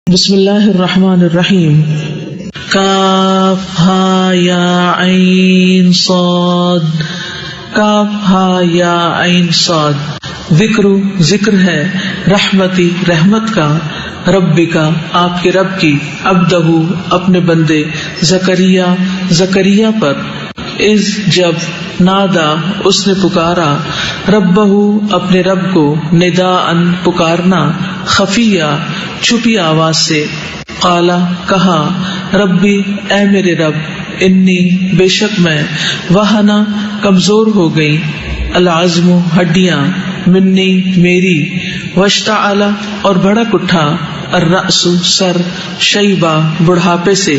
بسم اللہ الرحمن الرحیم کاف ہا یا عین صاد کاف ہا یا عین صاد ذکر ہے رحمتی رحمت کا ربی کا آپ کے رب کی عبدہ اپنے بندے زکریا پر اذ جب نادا اس نے پکارا ربہ اپنے رب کو نداءً پکارنا خفیہ چھپی آواز سے قالا کہا ربی اے میرے رب انی بے شک میں وہنا کمزور ہو گئی العظم ہڈیاں منی میری واشتعل اور بھڑک اٹھا الرأس سر شیبہ بڑھاپے سے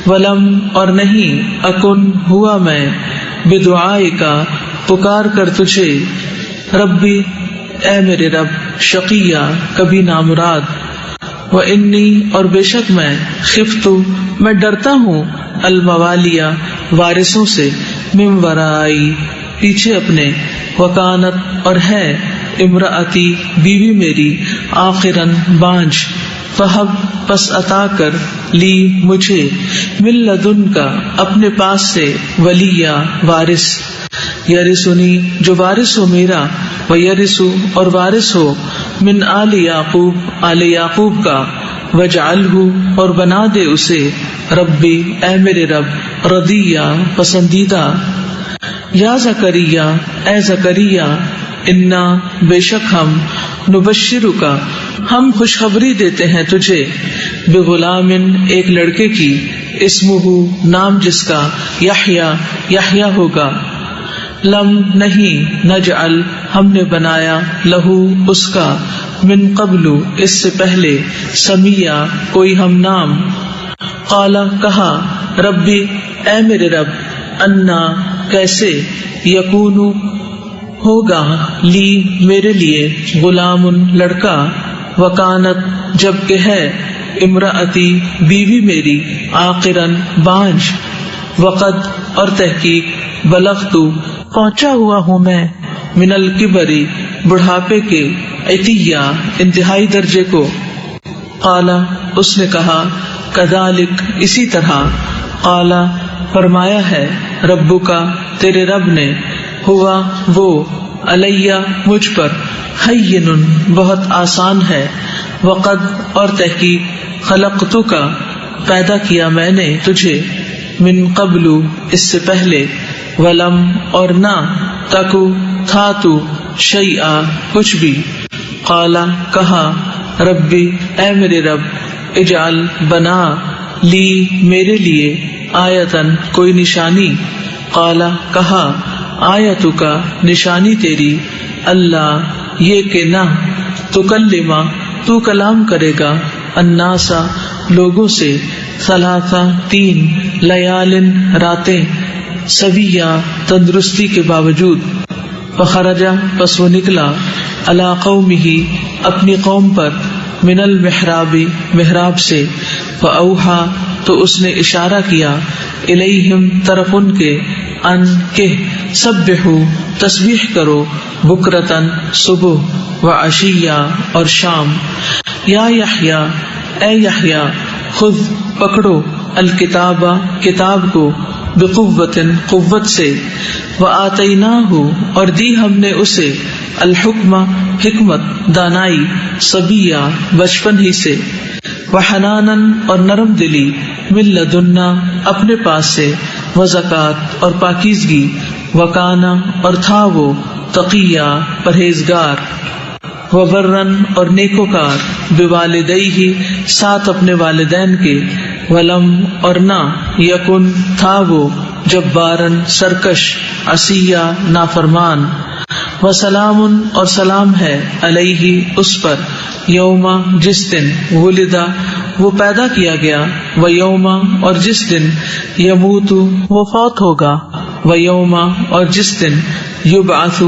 ولم اور نہیں اکن ہوا میں بدعائک پکار کر تجھے ربی اے میرے رب شقیہ کبھی نامراد وانی اور بے شک میں خفت میں ڈرتا ہوں الموالیہ وارثوں سے من ورائی پیچھے اپنے وکانت اور ہے امراتی بیوی میری آخرن بانجھ فہب پس عطا کر لی مجھے من لدن کا اپنے پاس سے ولیہ وارث یرثنی جو وارث ہو میرا ویرث اور وارث ہو من آل یعقوب کا وجعلہ اور بنا دے اسے ربی اے میرے رب رضیہ پسندیدہ یا زکریا اے زکریا انا بے شک ہم نبشرک ہم خوشخبری دیتے ہیں تجھے بغلام ایک لڑکے کی اسمہ نام جس کا یحییٰ ہوگا لم نہیں نجعل ہم نے بنایا لہو اس کا من قبل اس سے پہلے سمیہ کوئی ہم نام قالا کہا ربی اے میرے رب انا کیسے یکون ہوگا لی میرے لیے غلام لڑکا وکانت جب کہ ہے امراتی بیوی میری آخرن بانجھ وقد اور تحقیق بلغت پہنچا ہوا ہوں میں من الکبری بڑھاپے کے عتیہ انتہائی درجے کو قالا اس نے کہا کذالک اسی طرح قالا فرمایا ہے ربو کا تیرے رب نے ہوا وہ علیہ مجھ پر ہین بہت آسان ہے وقد اور تحقیق خلقتو کا پیدا کیا میں نے تجھے من قبل اس سے پہلے ولم اور نہ تکو تھا تو شیئا کچھ بھی قالا کہا ربی اے میرے رب اجعل بنا لی میرے لیے آیتن کوئی نشانی قالا کہا آیتو کا نشانی تیری اللہ یہ کہ نہ تکلما تو کلام کرے گا الناسا لوگوں سے ثلاثہ 3 لیالن راتیں سویہ تندرستی کے باوجود فخرجا پس وہ نکلا علی قومہ اپنی قوم پر من المحراب محراب سے فاوحا تو اس نے اشارہ کیا الیہم طرف ان کے ان کہ سبحوا تسبیح کرو بکرتن صبح وعشیہ اور شام یا یحییٰ اے یحییٰ خذ پکڑو الکتاب کتاب کو بقوت قوت سے وآتیناہ اور دی ہم نے اسے الحکم حکمت دانائی صبیہ بچپن ہی سے وحنانن اور نرم دلی من لدنا اپنے پاس سے وزکات اور پاکیزگی وکانا اور تھا وہ تقیہ پرہیزگار وبرن اور نیکوکار بوالدیہ ساتھ اپنے والدین کے ولم اور نہ یکن تھا وہ جبارن سرکش عصیہ نافرمان وسلام اور سلام ہے علیہ اس پر یوما جس دن ولدا وہ پیدا کیا گیا ویوما اور جس دن یموت وہ فوت ہوگا ویوما اور جس دن یبعث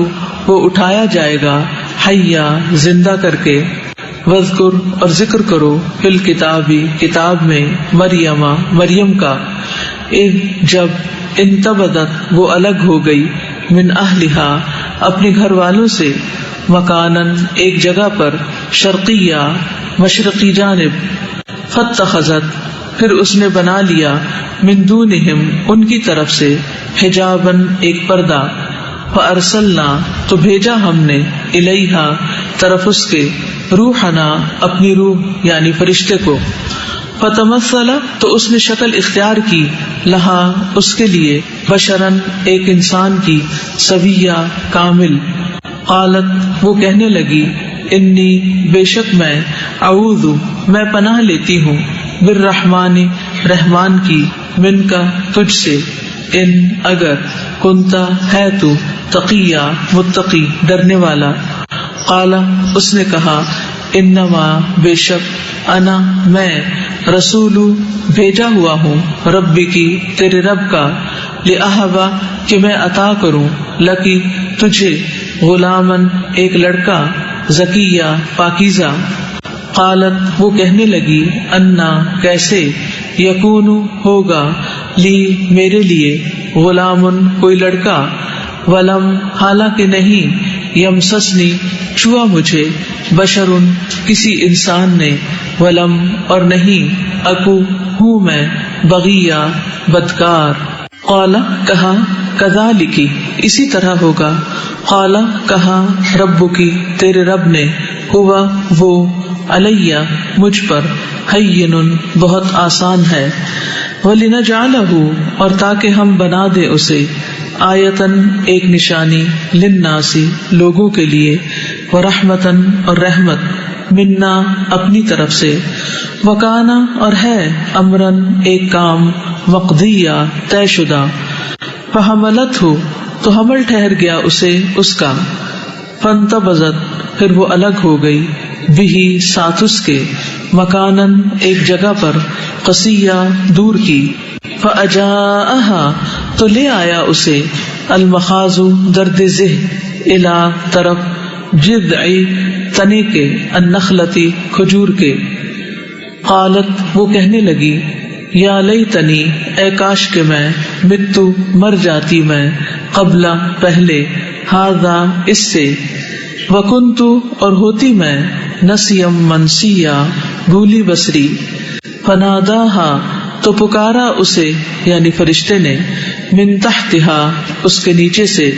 وہ اٹھایا جائے گا حیا زندہ کر کے وذکر اور ذکر کرو فی الکتابی کتاب میں مریم کا جب انتبذت وہ الگ ہو گئی من اہلہا اپنے گھر والوں سے مکانن ایک جگہ پر شرقیہ مشرقی جانب فاتخذت پھر اس نے بنا لیا من دونہم ان کی طرف سے حجابن ایک پردہ، فارسلنا تو بھیجا ہم نے الیہا طرف اس کے روحنا اپنی روح یعنی فرشتے کو، فتمثل تو اس نے شکل اختیار کی لہا اس کے لیے بشرن ایک انسان کی سویہ کامل، قالت وہ کہنے لگی انی بے شک میں اعوذ میں پناہ لیتی ہوں بالرحمن رحمان کی من کا تجھ سے، ان اگر کنتا ہے تو تقیہ متقی ڈرنے والا، قال اس نے کہا انما بے شک انا میں رسول بھیجا ہوا ہوں ربی کی تیرے رب کا، لأہبا کہ میں عطا کروں لکی تجھے غلامن ایک لڑکا، زکیہ پاکیزہ، قالت وہ کہنے لگی انا کیسے، یکون ہوگا لی میرے لیے، غلامن کوئی لڑکا، ولم حالانکہ نہیں، یمسسنی چھوا مجھے، بشرن کسی انسان نے، ولم اور نہیں، اکو ہوں میں، بغیہ بدکار، قال کہا کذالک اسی طرح ہوگا، قال کہا ربکی تیرے رب نے، ہوا وہ علیہ مجھ پر، ہین بہت آسان ہے، وَلِنَجْعَلَهُ اور تاکہ ہم بنا دے اسے، آیتن ایک نشانی، للناس لوگوں کے لیے، ورحمتن اور رحمت، منا اپنی طرف سے، وکانا اور ہے، امرن ایک کام، مقضیہ طے شدہ، فحملتہ تو حمل ٹھہر گیا اسے اس کا، فانتبذت پھر وہ الگ ہو گئی، بہی ساتھ اس کے، مکانن ایک جگہ پر، قصیہ دور کی، فاجاءہا تو لے آیا اسے، المخاض درد ذہ، الی طرف، جذع تنے کے، النخلتی کھجور کے، قالت وہ کہنے لگی یا لیتنی اے کاش کہ میں، متو مر جاتی میں، قبل پہلے، ھذا اس سے، وکنتو اور ہوتی میں، نسیم منسیا بھولی بسری، فناداہا تو پکارا اسے یعنی فرشتے نے، من تحتہا اس کے نیچے سے،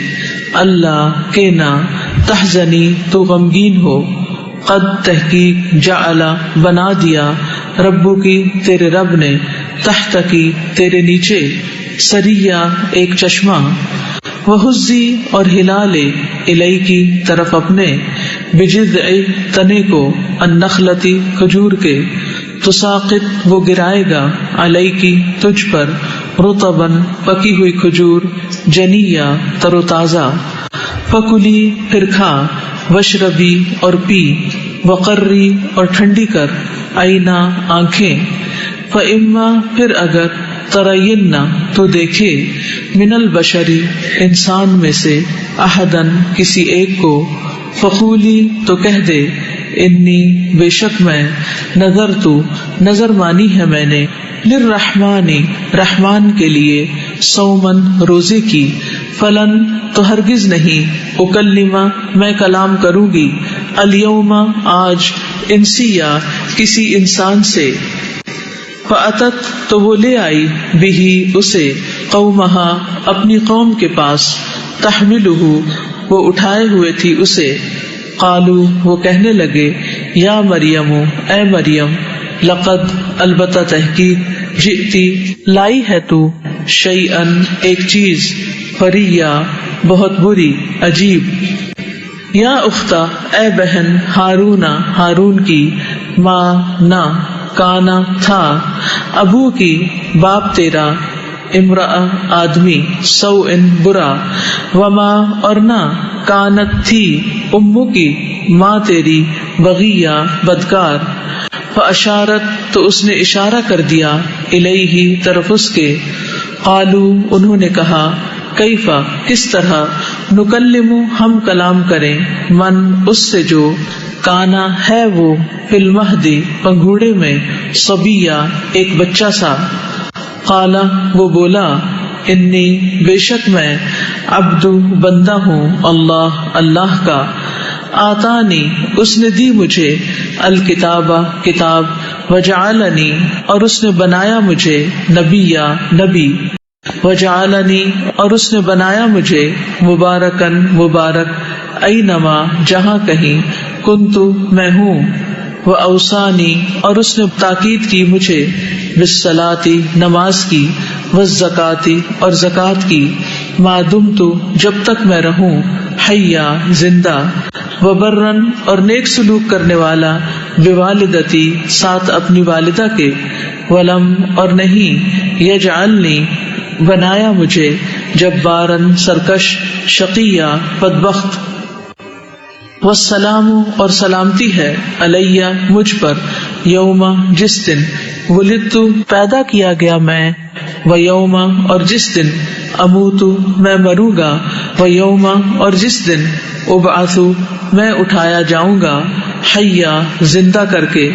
اللہ کہ نہ، تحزنی تو غمگین ہو، قد تحقیق جعلا بنا دیا، ربو کی تیرے رب نے، تحت کی تیرے نیچے، سریہ ایک چشمہ، وہزی اور ہلا لے، الی کی طرف اپنے، بجذع تنے کو، النخلتی کھجور کے، تساقط وہ گرائے گا، علی کی تجھ پر، رطبن پکی ہوئی کھجور، جنیہ تر و تازہ، فکلی پھر کھا، وشربی اور پی، وقری اور ٹھنڈی کر، عینا آنکھیں، فاما پھر اگر، ترینہ تو دیکھے، من البشری انسان میں سے، احدن کسی ایک کو، فقولی تو کہہ دے، انی بے شک میں، نذرتو نظر مانی ہے میں نے، للرحمن رحمان کے لیے، صومن روزے کی، فلن تو ہرگز نہیں، اکلمہ میں کلام کروں گی، الیوم آج، انسیہ کسی انسان سے، فاتت تو وہ لے آئی، بہی اسے، قومہا اپنی قوم کے پاس، تحملہ وہ اٹھائے ہوئے تھی اسے، قالو وہ کہنے لگے، یا مریم اے مریم، لقد البتہ تحقیق، جئتی لائی ہے تو، شیئن ایک چیز، فریہ بہت بری عجیب، یا اختہ اے بہن، ہارون ہارون کی، ماں نہ، کانا تھا، ابو کی باپ تیرا، امرأ آدمی، سوءن برا، وما اور نہ، کانت تھی، امو کی ماں تیری، بغیہ بدکار، فاشارت تو اس نے اشارہ کر دیا، الیہ طرف اس کے، قالو انہوں نے کہا، کیفا کس طرح، نکلم ہم کلام کریں، من اس سے جو، کانا ہے وہ، فی المہدی پنگھوڑے میں، صبیہ ایک بچہ سا، قالا وہ بولا، انی بے شک میں، عبد بندہ ہوں، اللہ اللہ کا، آتانی اس نے دی مجھے، الکتاب کتاب، وجعلنی اور اس نے بنایا مجھے نبیا نبی، وجعلنی اور اس نے بنایا مجھے مبارکن مبارک، اینما جہاں کہیں، کنتو میں ہوں، واوصانی اور اس نے تاکید کی مجھے بالصلاۃ نماز کی، والزکاۃ اور زکوٰۃ کی، ما دمت جب تک میں رہوں، حیا زندہ، وبرن اور نیک سلوک کرنے والا، بوالدتی ساتھ اپنی والدہ کے، ولم اور نہیں، یجعلنی بنایا مجھے، جبارن سرکش، شقیہ بدبخت، والسلام اور سلامتی ہے، علیہ مجھ پر، یوم جس دن، ولدت پیدا کیا گیا میں، ویوم اور جس دن، اموت میں مروں گا، ویوم اور جس دن، ابعث میں اٹھایا جاؤں گا، حیا زندہ کر کے،